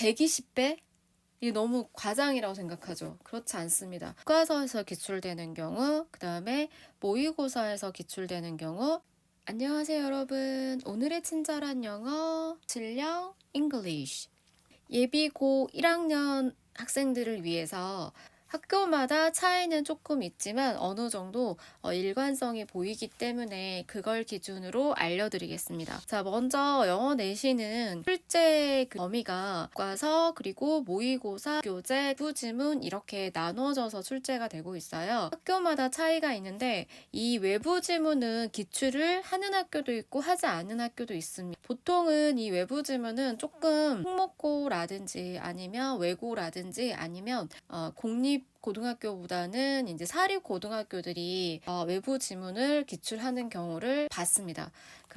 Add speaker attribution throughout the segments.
Speaker 1: 120배? 이게 너무 과장이라고 생각하죠. 그렇지 않습니다. 교과서에서 기출되는 경우, 그 다음에 모의고사에서 기출되는 경우. 안녕하세요 여러분. 오늘의 친절한 영어 질령 English. 예비 고 1학년 학생들을 위해서 학교마다 차이는 조금 있지만 어느 정도 일관성이 보이기 때문에 그걸 기준으로 알려드리겠습니다. 자, 먼저 영어 내신은 출제 범위가 교과서 그리고 모의고사, 교재, 외부지문 이렇게 나눠져서 출제가 되고 있어요. 학교마다 차이가 있는데 이 외부지문은 기출을 하는 학교도 있고 하지 않는 학교도 있습니다. 보통은 이 외부지문은 조금 특목고라든지 아니면 외고라든지 아니면 공립 고등학교보다는 이제 사립 고등학교들이 외부 지문을 기출하는 경우를 봤습니다.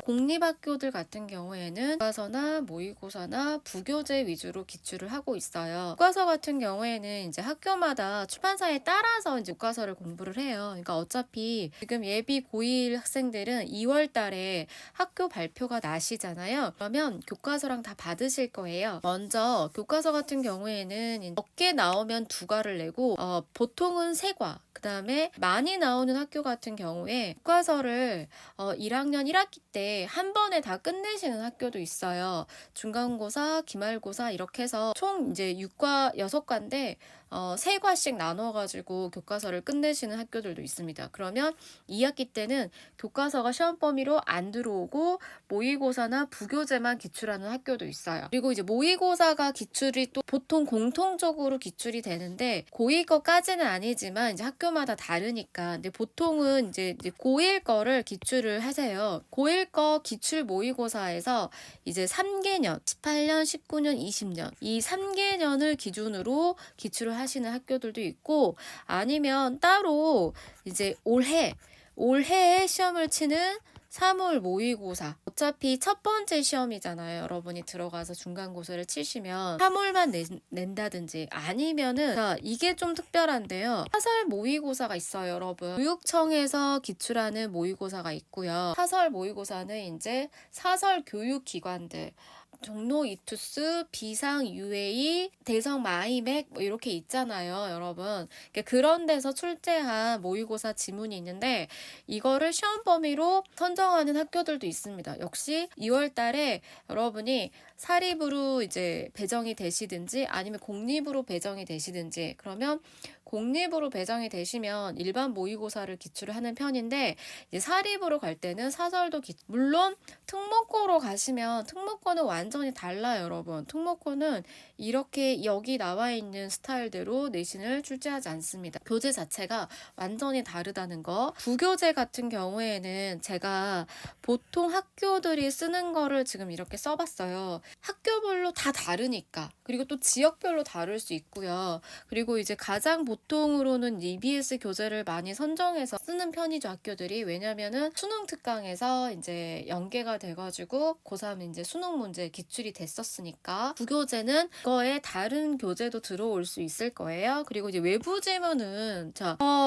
Speaker 1: 공립학교들 같은 경우에는 교과서나 모의고사나 부교재 위주로 기출을 하고 있어요. 교과서 같은 경우에는 이제 학교마다 출판사에 따라서 이제 교과서를 공부를 해요. 그러니까 어차피 지금 예비 고1 학생들은 2월 달에 학교 발표가 나시잖아요. 그러면 교과서랑 다 받으실 거예요. 먼저 교과서 같은 경우에는 적게 나오면 2과를 내고 보통은 3과, 그 다음에 많이 나오는 학교 같은 경우에 교과서를 1학년 1학기 때 한 번에 다 끝내시는 학교도 있어요. 중간고사, 기말고사 이렇게 해서 총 이제 6과, 6과인데 3과씩 나눠가지고 교과서를 끝내시는 학교들도 있습니다. 그러면 2학기 때는 교과서가 시험 범위로 안 들어오고 모의고사나 부교재만 기출하는 학교도 있어요. 그리고 이제 모의고사가 기출이 또 보통 공통적으로 기출이 되는데 고2 거까지는 아니지만 이제 학교마다 다르니까 근데 보통은 이제 고1 거를 기출을 하세요. 고1 거 기출 모의고사에서 이제 3개년, 18년, 19년, 20년 이 3개년을 기준으로 기출을 하시는 학교들도 있고 아니면 따로 이제 올해에 시험을 치는 3월 모의고사. 어차피 첫 번째 시험이잖아요. 여러분이 들어가서 중간고사를 치시면 3월만 낸다든지 아니면은 자, 이게 좀 특별한데요. 사설 모의고사가 있어요, 여러분. 교육청에서 기출하는 모의고사가 있고요. 사설 모의고사는 이제 사설 교육기관들 종로 이투스, 비상 UA, 대성 마이맥 뭐 이렇게 있잖아요, 여러분. 그런 데서 출제한 모의고사 지문이 있는데 이거를 시험 범위로 선정하는 학교들도 있습니다. 역시 2월 달에 여러분이 사립으로 이제 배정이 되시든지 아니면 공립으로 배정이 되시든지 그러면 공립으로 배정이 되시면 일반 모의고사를 기출을 하는 편인데 이제 사립으로 갈 때는 사설도 물론 특목고로 가시면 특목고는 완전히 달라요, 여러분. 특목고는 이렇게 여기 나와 있는 스타일대로 내신을 출제하지 않습니다. 교재 자체가 완전히 다르다는 거. 부교재 같은 경우에는 제가 보통 학교들이 쓰는 거를 지금 이렇게 써봤어요. 학교별로 다 다르니까. 그리고 또 지역별로 다를 수 있고요. 그리고 이제 가장 보통으로는 EBS 교재를 많이 선정해서 쓰는 편이죠, 학교들이. 왜냐면은 수능 특강에서 이제 연계가 돼가지고 고3 이제 수능 문제 기출이 됐었으니까 부교재는 그거에 다른 교재도 들어올 수 있을 거예요. 그리고 이제 외부 지문은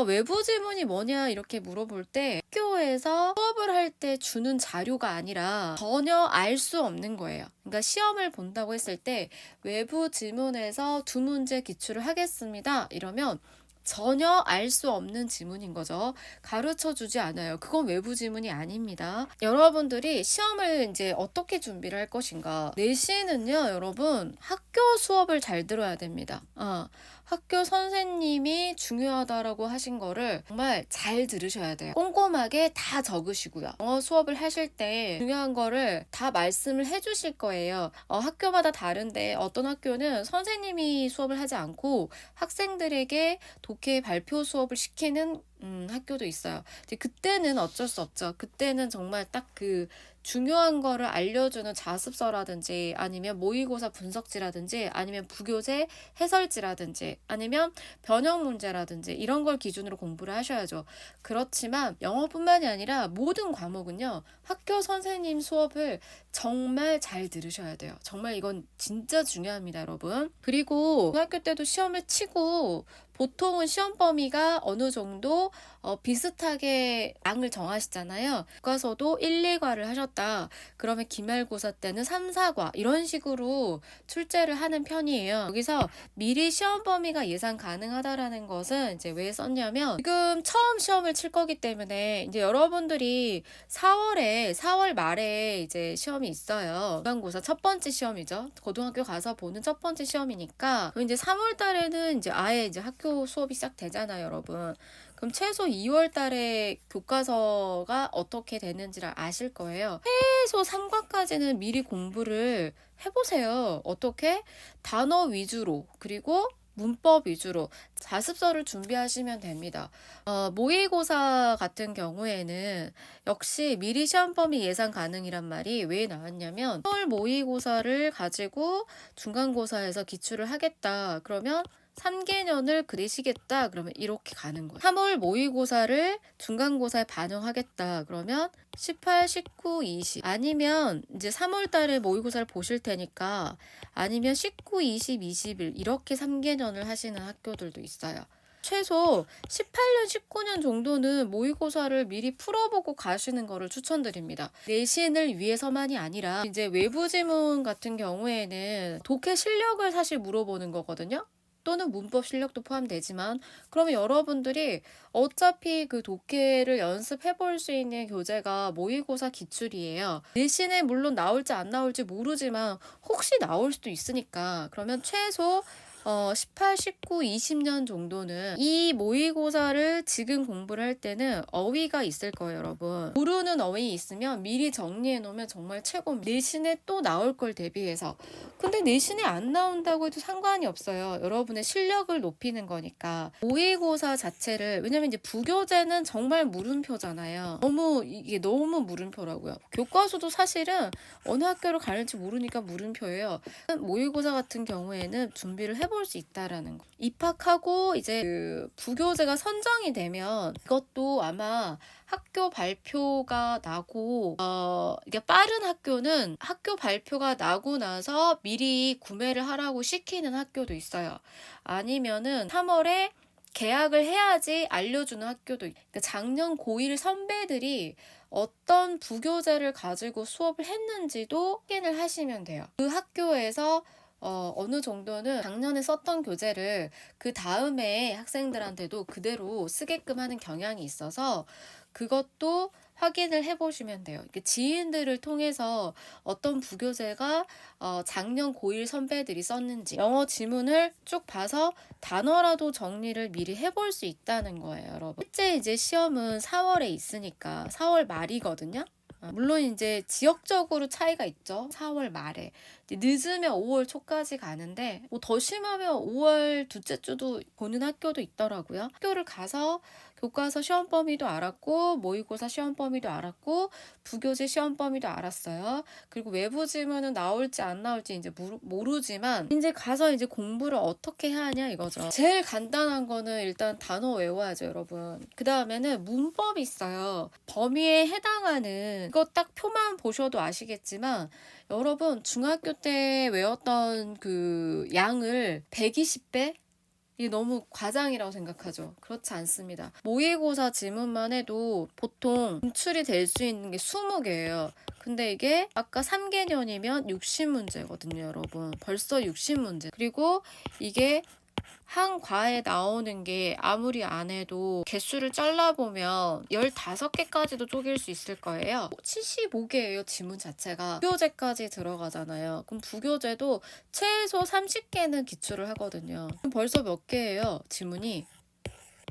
Speaker 1: 외부 지문이 뭐냐 이렇게 물어볼 때 학교에서 수업을 할 때 주는 자료가 아니라 전혀 알 수 없는 거예요. 그러니까 시험을 본다고 했을 때 외부 지문에서 2문제 기출을 하겠습니다. 이러면 전혀 알 수 없는 지문인 거죠. 가르쳐 주지 않아요. 그건 외부 지문이 아닙니다. 여러분들이 시험을 이제 어떻게 준비를 할 것인가. 내신은요, 여러분, 학교 수업을 잘 들어야 됩니다. 학교 선생님이 중요하다라고 하신 거를 정말 잘 들으셔야 돼요. 꼼꼼하게 다 적으시고요. 영어 수업을 하실 때 중요한 거를 다 말씀을 해주실 거예요. 학교마다 다른데 어떤 학교는 선생님이 수업을 하지 않고 학생들에게 독해 발표 수업을 시키는 학교도 있어요. 그때는 어쩔 수 없죠. 그때는 정말 딱 그 중요한 거를 알려주는 자습서라든지 아니면 모의고사 분석지라든지 아니면 부교재 해설지라든지 아니면 변형 문제라든지 이런 걸 기준으로 공부를 하셔야죠. 그렇지만 영어뿐만이 아니라 모든 과목은요. 학교 선생님 수업을 정말 잘 들으셔야 돼요. 정말 이건 진짜 중요합니다, 여러분. 그리고 중학교 때도 시험을 치고 보통은 시험 범위가 어느 정도 비슷하게 양을 정하시잖아요. 교과서도 1, 2과를 하셨다. 그러면 기말고사 때는 3, 4과 이런 식으로 출제를 하는 편이에요. 여기서 미리 시험 범위가 예상 가능하다라는 것은 이제 왜 썼냐면 지금 처음 시험을 칠 거기 때문에 이제 여러분들이 4월 말에 이제 시험이 있어요. 중간고사 첫 번째 시험이죠. 고등학교 가서 보는 첫 번째 시험이니까 그럼 이제 3월 달에는 이제 아예 이제 학교 수업이 시작되잖아요, 여러분. 그럼 최소 2월 달에 교과서가 어떻게 되는지를 아실 거예요. 최소 3과까지는 미리 공부를 해보세요. 어떻게? 단어 위주로, 그리고 문법 위주로 자습서를 준비하시면 됩니다. 모의고사 같은 경우에는 역시 미리 시험 범위 예상 가능이란 말이 왜 나왔냐면 3월 모의고사를 가지고 중간고사에서 기출을 하겠다. 그러면 3개년을 그리시겠다. 그러면 이렇게 가는 거예요. 3월 모의고사를 중간고사에 반영하겠다. 그러면 18, 19, 20 아니면 이제 3월 달에 모의고사를 보실 테니까 아니면 19, 20, 21 이렇게 3개년을 하시는 학교들도 있어요. 최소 18년, 19년 정도는 모의고사를 미리 풀어보고 가시는 거를 추천드립니다. 내신을 위해서만이 아니라 이제 외부 지문 같은 경우에는 독해 실력을 사실 물어보는 거거든요. 또는 문법 실력도 포함되지만 그러면 여러분들이 어차피 그 독해를 연습해 볼 수 있는 교재가 모의고사 기출이에요. 내신에 물론 나올지 안 나올지 모르지만 혹시 나올 수도 있으니까 그러면 최소 18, 19, 20년 정도는 이 모의고사를 지금 공부를 할 때는 어휘가 있을 거예요, 여러분. 모르는 어휘 있으면 미리 정리해 놓으면 정말 최고입니다. 내신에 또 나올 걸 대비해서. 근데 내신에 안 나온다고 해도 상관이 없어요. 여러분의 실력을 높이는 거니까. 모의고사 자체를, 왜냐면 이제 부교재는 정말 물음표잖아요. 이게 너무 물음표라고요. 교과서도 사실은 어느 학교를 가는지 모르니까 물음표예요. 모의고사 같은 경우에는 준비를 해볼 수 있다라는 거. 입학하고 이제 그 부교재가 선정이 되면 이것도 아마 학교 발표가 나고 이게 빠른 학교는 학교 발표가 나고 나서 미리 구매를 하라고 시키는 학교도 있어요. 아니면은 3월에 계약을 해야지 알려주는 학교도 있고 그러니까 작년 고1 선배들이 어떤 부교재를 가지고 수업을 했는지도 확인을 하시면 돼요. 그 학교에서 어느 정도는 작년에 썼던 교재를 그 다음에 학생들한테도 그대로 쓰게끔 하는 경향이 있어서 그것도 확인을 해보시면 돼요. 지인들을 통해서 어떤 부교재가 작년 고1 선배들이 썼는지 영어 지문을 쭉 봐서 단어라도 정리를 미리 해볼 수 있다는 거예요, 여러분. 실제 이제 시험은 4월에 있으니까 4월 말이거든요. 물론 이제 지역적으로 차이가 있죠. 4월 말에. 늦으면 5월 초까지 가는데 더 심하면 5월 둘째 주도 보는 학교도 있더라고요. 학교를 가서 교과서 시험 범위도 알았고 모의고사 시험 범위도 알았고 부교재 시험 범위도 알았어요. 그리고 외부 지문은 나올지 안 나올지 이제 모르지만 이제 가서 이제 공부를 어떻게 해야 하냐 이거죠. 제일 간단한 거는 일단 단어 외워야죠, 여러분. 그 다음에는 문법이 있어요. 범위에 해당하는 이거 딱 표만 보셔도 아시겠지만 여러분 중학교 때 외웠던 그 양을 120배? 이게 너무 과장이라고 생각하죠. 그렇지 않습니다. 모의고사 지문만 해도 보통 분출이 될 수 있는 게 20개예요. 근데 이게 아까 3개년이면 60문제거든요, 여러분. 벌써 60문제. 그리고 이게 한 과에 나오는 게 아무리 안 해도 개수를 잘라보면 15개까지도 쪼갤 수 있을 거예요. 75개예요, 지문 자체가. 부교재까지 들어가잖아요. 그럼 부교재도 최소 30개는 기출을 하거든요. 그럼 벌써 몇 개예요, 지문이?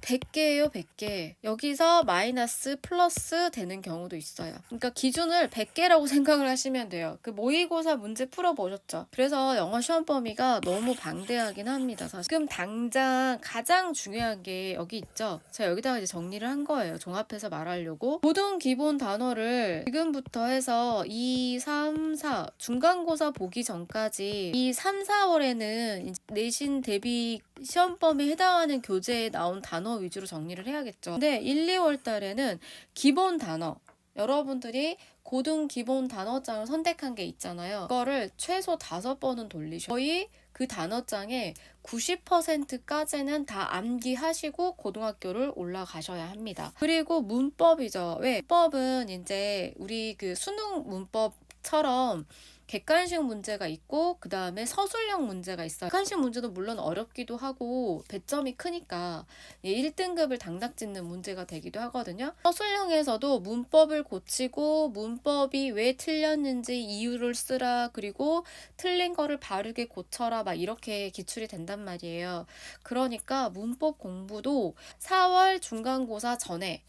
Speaker 1: 100개예요, 100개. 여기서 마이너스 플러스 되는 경우도 있어요. 그러니까 기준을 100개라고 생각을 하시면 돼요. 그 모의고사 문제 풀어보셨죠? 그래서 영어 시험 범위가 너무 방대하긴 합니다. 사실. 지금 당장 가장 중요한 게 여기 있죠? 제가 여기다가 이제 정리를 한 거예요. 종합해서 말하려고. 모든 기본 단어를 지금부터 해서 2, 3, 4 중간고사 보기 전까지 이 3, 4월에는 내신 대비 시험 범위에 해당하는 교재에 나온 단어 위주로 정리를 해야겠죠. 근데 1, 2월 달에는 기본 단어, 여러분들이 고등 기본 단어장을 선택한 게 있잖아요. 그거를 최소 5번은 돌리셔. 거의 그 단어장에 90%까지는 다 암기하시고 고등학교를 올라가셔야 합니다. 그리고 문법이죠. 왜? 문법은 이제 우리 그 수능 문법처럼 객관식 문제가 있고 그 다음에 서술형 문제가 있어요. 객관식 문제도 물론 어렵기도 하고 배점이 크니까 1등급을 당닥 짓는 문제가 되기도 하거든요. 서술형에서도 문법을 고치고 문법이 왜 틀렸는지 이유를 쓰라, 그리고 틀린 거를 바르게 고쳐라, 막 이렇게 기출이 된단 말이에요. 그러니까 문법 공부도 4월 중간고사 전에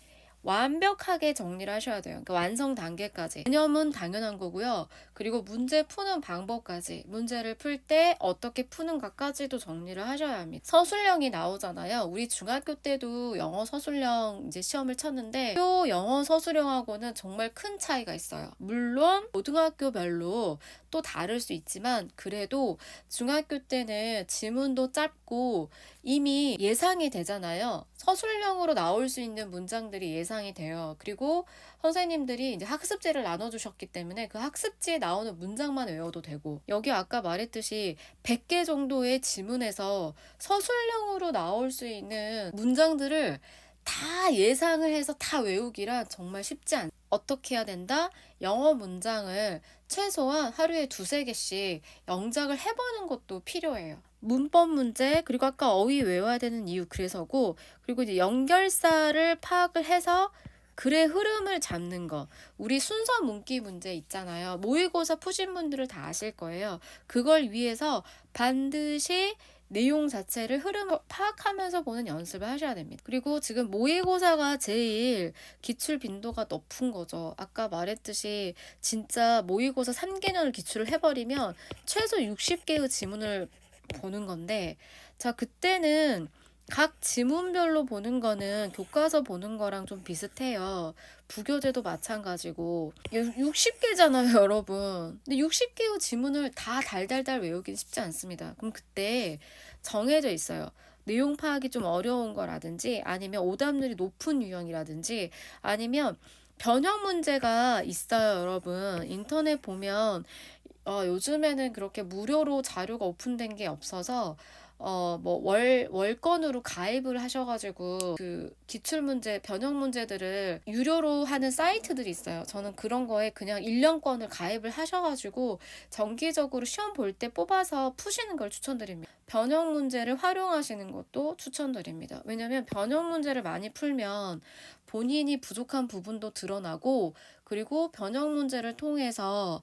Speaker 1: 완벽하게 정리를 하셔야 돼요. 그러니까 완성 단계까지. 개념은 당연한 거고요. 그리고 문제 푸는 방법까지, 문제를 풀 때 어떻게 푸는가까지도 정리를 하셔야 합니다. 서술형이 나오잖아요. 우리 중학교 때도 영어 서술형 이제 시험을 쳤는데 또 영어 서술형하고는 정말 큰 차이가 있어요. 물론 고등학교별로 또 다를 수 있지만 그래도 중학교 때는 지문도 짧고 이미 예상이 되잖아요. 서술형으로 나올 수 있는 문장들이 예상이 돼요. 그리고 선생님들이 이제 학습지를 나눠주셨기 때문에 그 학습지에 나오는 문장만 외워도 되고, 여기 아까 말했듯이 100개 정도의 지문에서 서술형으로 나올 수 있는 문장들을 다 예상을 해서 다 외우기란 정말 쉽지 않아요. 어떻게 해야 된다? 영어 문장을 최소한 하루에 2-3개씩 영작을 해보는 것도 필요해요. 문법 문제, 그리고 아까 어휘 외워야 되는 이유 그래서고, 그리고 이제 연결사를 파악을 해서 글의 흐름을 잡는 거. 우리 순서 문기 문제 있잖아요. 모의고사 푸신 분들은 다 아실 거예요. 그걸 위해서 반드시 내용 자체를 흐름을 파악하면서 보는 연습을 하셔야 됩니다. 그리고 지금 모의고사가 제일 기출 빈도가 높은 거죠. 아까 말했듯이 진짜 모의고사 3개년을 기출을 해버리면 최소 60개의 지문을 보는 건데, 자, 그때는 각 지문별로 보는 거는 교과서 보는 거랑 좀 비슷해요. 부교재도 마찬가지고 60개잖아요, 여러분. 근데 60개의 지문을 다 달달달 외우기는 쉽지 않습니다. 그럼 그때 정해져 있어요. 내용 파악이 좀 어려운 거라든지, 아니면 오답률이 높은 유형이라든지, 아니면 변형 문제가 있어요, 여러분. 인터넷 보면 요즘에는 그렇게 무료로 자료가 오픈된 게 없어서 뭐 월권으로 가입을 하셔가지고 그 기출문제, 변형 문제들을 유료로 하는 사이트들이 있어요. 저는 그런 거에 그냥 1년권을 가입을 하셔가지고 정기적으로 시험 볼 때 뽑아서 푸시는 걸 추천드립니다. 변형 문제를 활용하시는 것도 추천드립니다. 왜냐면 변형 문제를 많이 풀면 본인이 부족한 부분도 드러나고, 그리고 변형 문제를 통해서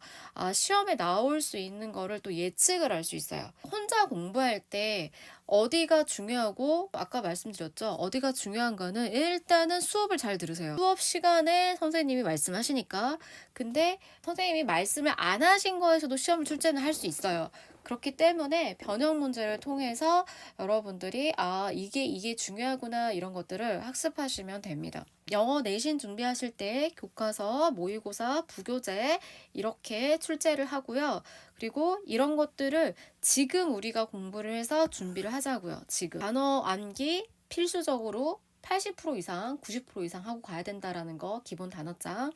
Speaker 1: 시험에 나올 수 있는 거를 또 예측을 할 수 있어요. 혼자 공부할 때 어디가 중요하고, 아까 말씀드렸죠. 어디가 중요한 거는 일단은 수업을 잘 들으세요. 수업 시간에 선생님이 말씀하시니까. 근데 선생님이 말씀을 안 하신 거에서도 시험을 출제는 할 수 있어요. 그렇기 때문에 변형 문제를 통해서 여러분들이 이게 중요하구나, 이런 것들을 학습하시면 됩니다. 영어 내신 준비하실 때 교과서, 모의고사, 부교재 이렇게 출제를 하고요. 그리고 이런 것들을 지금 우리가 공부를 해서 준비를 하자고요. 지금 단어 암기 필수적으로 80% 이상, 90% 이상 하고 가야 된다라는 거, 기본 단어장.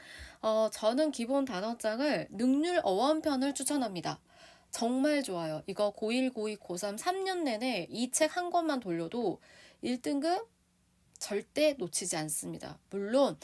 Speaker 1: 저는 기본 단어장을 능률 어원편을 추천합니다. 정말 좋아요. 이거 고1, 고2, 고3 3년 내내 이 책 한 권만 돌려도 1등급 절대 놓치지 않습니다. 물론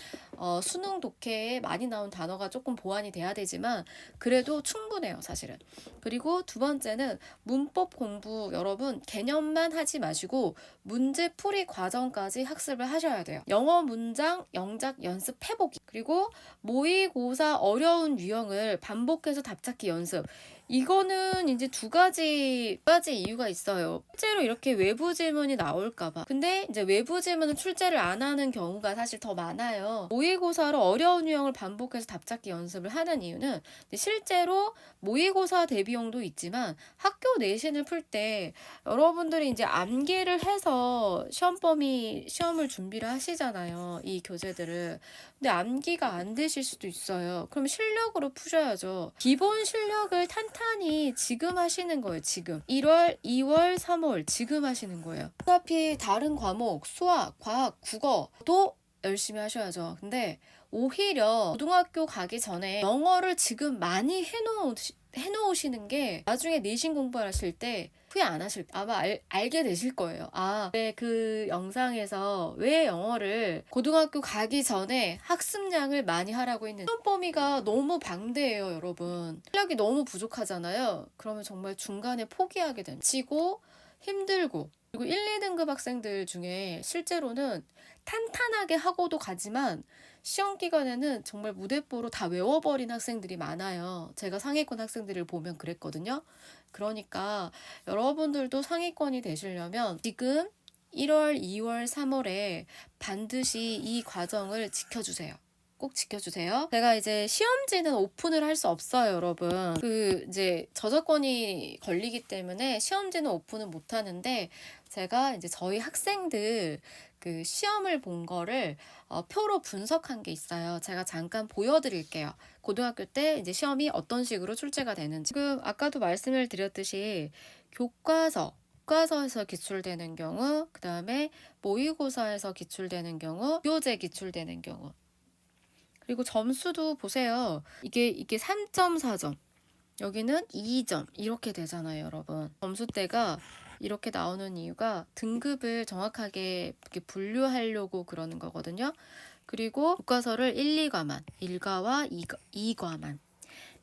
Speaker 1: 수능 독해에 많이 나온 단어가 조금 보완이 돼야 되지만 그래도 충분해요, 사실은. 그리고 두 번째는 문법 공부, 여러분 개념만 하지 마시고 문제풀이 과정까지 학습을 하셔야 돼요. 영어 문장 영작 연습해보기, 그리고 모의고사 어려운 유형을 반복해서 답찾기 연습. 이거는 이제 두 가지 이유가 있어요. 실제로 이렇게 외부 질문이 나올까봐. 근데 이제 외부 질문을 출제를 안 하는 경우가 사실 더 많아요. 모의고사로 어려운 유형을 반복해서 답찾기 연습을 하는 이유는 실제로 모의고사 대비용도 있지만 학교 내신을 풀 때 여러분들이 이제 암기를 해서 시험을 준비를 하시잖아요, 이 교재들을. 근데 암기가 안 되실 수도 있어요. 그럼 실력으로 푸셔야죠. 기본 실력을 탄탄히 지금 하시는 거예요. 지금 1월, 2월, 3월 지금 하시는 거예요. 어차피 다른 과목, 수학, 과학, 국어도 열심히 하셔야죠. 근데 오히려 고등학교 가기 전에 영어를 지금 많이 해놓으시는 게 나중에 내신 공부하실 때 후회 안 하실, 아마 알게 되실 거예요. 아, 왜 그 영상에서 왜 영어를 고등학교 가기 전에 학습량을 많이 하라고 했는지. 시험 범위가 너무 방대해요, 여러분. 실력이 너무 부족하잖아요. 그러면 정말 중간에 포기하게 됩니다. 지고 힘들고. 그리고 1, 2등급 학생들 중에 실제로는 탄탄하게 하고도 가지만 시험 기간에는 정말 무대뽀로 다 외워버린 학생들이 많아요. 제가 상위권 학생들을 보면 그랬거든요. 그러니까 여러분들도 상위권이 되시려면 지금 1월, 2월, 3월에 반드시 이 과정을 지켜주세요. 꼭 지켜주세요. 제가 이제 시험지는 오픈을 할 수 없어요, 여러분. 이제 저작권이 걸리기 때문에 시험지는 오픈은 못 하는데, 제가 이제 저희 학생들 그 시험을 본 거를 표로 분석한 게 있어요. 제가 잠깐 보여드릴게요. 고등학교 때 이제 시험이 어떤 식으로 출제가 되는지. 지금 아까도 말씀을 드렸듯이 교과서에서 기출되는 경우, 그 다음에 모의고사에서 기출되는 경우, 교재 기출되는 경우. 그리고 점수도 보세요. 이게 3.4점, 여기는 2점 이렇게 되잖아요, 여러분. 점수대가 이렇게 나오는 이유가 등급을 정확하게 이렇게 분류하려고 그러는 거거든요. 그리고 교과서를 1, 2과만, 1과와 2과만.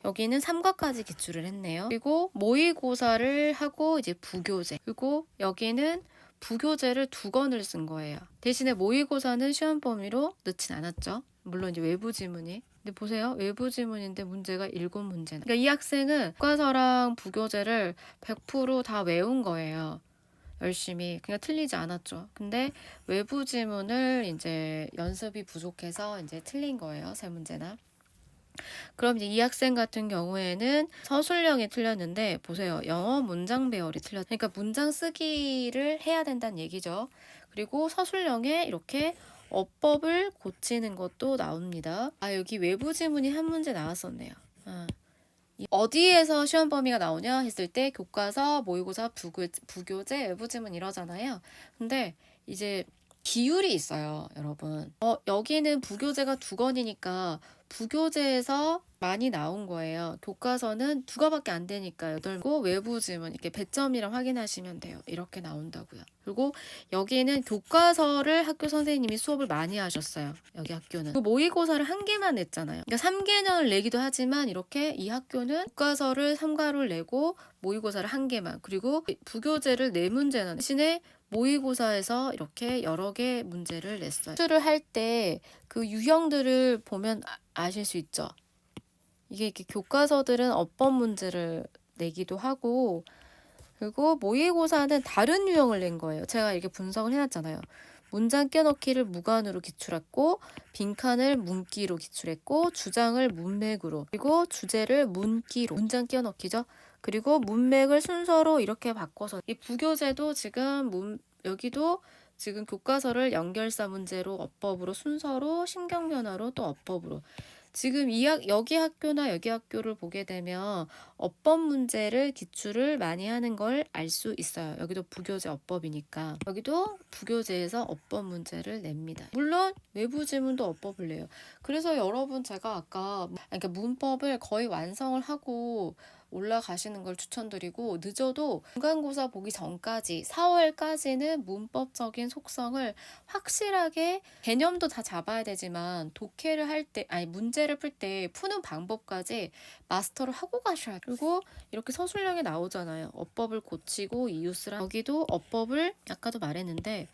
Speaker 1: 여기는 3과까지 기출을 했네요. 그리고 모의고사를 하고 이제 부교재. 그리고 여기는 부교재를 2권을 쓴 거예요. 대신에 모의고사는 시험 범위로 넣진 않았죠. 물론 이제 외부 지문이. 근데 보세요. 외부 지문인데 문제가 7문제나. 그러니까 이 학생은 교과서랑 부교재를 100% 다 외운 거예요. 열심히. 그냥 틀리지 않았죠. 근데 외부 지문을 이제 연습이 부족해서 이제 틀린 거예요. 3문제나. 그럼 이제 이 학생 같은 경우에는 서술형이 틀렸는데 보세요. 영어 문장 배열이 틀렸. 그러니까 문장 쓰기를 해야 된다는 얘기죠. 그리고 서술형에 이렇게 어법을 고치는 것도 나옵니다. 아, 여기 외부 지문이 한 문제 나왔었네요. 어디에서 시험 범위가 나오냐 했을 때 교과서, 모의고사, 부교재, 외부 지문 이러잖아요. 근데 이제 비율이 있어요, 여러분. 여기는 부교재가 2권이니까 부교재에서 많이 나온 거예요. 교과서는 2과밖에 안 되니까 8고, 외부 지문 이렇게 배점이랑 확인하시면 돼요. 이렇게 나온다고요. 그리고 여기는 교과서를 학교 선생님이 수업을 많이 하셨어요. 여기 학교는. 모의고사를 1개만 냈잖아요. 그러니까 3개년을 내기도 하지만 이렇게 이 학교는 교과서를 3과를 내고 모의고사를 1개만, 그리고 부교재를 4문제나 대신에 모의고사에서 이렇게 여러 개 문제를 냈어요. 수를 할 때 그 유형들을 보면 아실 수 있죠. 이게 이렇게 교과서들은 어법 문제를 내기도 하고, 그리고 모의고사는 다른 유형을 낸 거예요. 제가 이렇게 분석을 해놨잖아요. 문장 껴넣기를 무관으로 기출했고, 빈칸을 문기로 기출했고, 주장을 문맥으로, 그리고 주제를 문기로, 문장 껴넣기죠. 그리고 문맥을 순서로 이렇게 바꿔서, 이 부교재도 지금 여기도 지금 교과서를 연결사 문제로 어법으로 순서로, 신경변화로 또 어법으로. 지금 여기 학교나 여기 학교를 보게 되면 어법 문제를 기출을 많이 하는 걸 알 수 있어요. 여기도 부교재 어법이니까. 여기도 부교재에서 어법 문제를 냅니다. 물론 외부 지문도 어법을 내요. 그래서 여러분, 제가 아까 그러니까 문법을 거의 완성을 하고 올라가시는 걸 추천드리고, 늦어도 중간고사 보기 전까지 4월까지는 문법적인 속성을 확실하게, 개념도 다 잡아야 되지만 독해를 할 때, 문제를 풀 때 푸는 방법까지 마스터를 하고 가셔야 돼요. 그리고 이렇게 서술형에 나오잖아요. 어법을 고치고 이웃을 여기도 어법을, 아까도 말했는데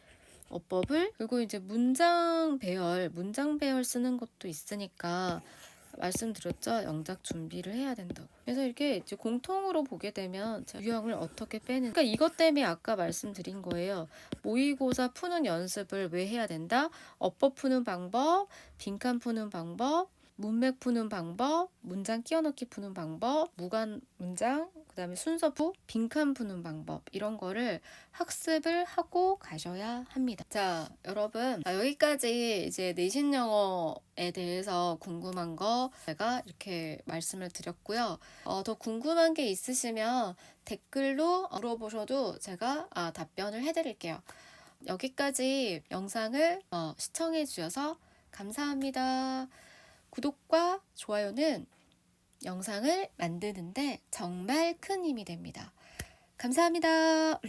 Speaker 1: 어법을, 그리고 이제 문장 배열 쓰는 것도 있으니까 말씀드렸죠. 영작 준비를 해야 된다고. 그래서 이렇게 이제 공통으로 보게 되면 유형을 어떻게 빼는, 그러니까 이것 때문에 아까 말씀드린 거예요. 모의고사 푸는 연습을 왜 해야 된다? 어법 푸는 방법, 빈칸 푸는 방법, 문맥 푸는 방법, 문장 끼워넣기 푸는 방법, 무관 문장, 그 다음에 순서부, 빈칸 푸는 방법, 이런 거를 학습을 하고 가셔야 합니다. 자, 여러분, 여기까지 이제 내신 영어에 대해서 궁금한 거 제가 이렇게 말씀을 드렸고요. 더 궁금한 게 있으시면 댓글로 물어보셔도 제가 답변을 해드릴게요. 여기까지 영상을 시청해 주셔서 감사합니다. 구독과 좋아요는 영상을 만드는데 정말 큰 힘이 됩니다. 감사합니다.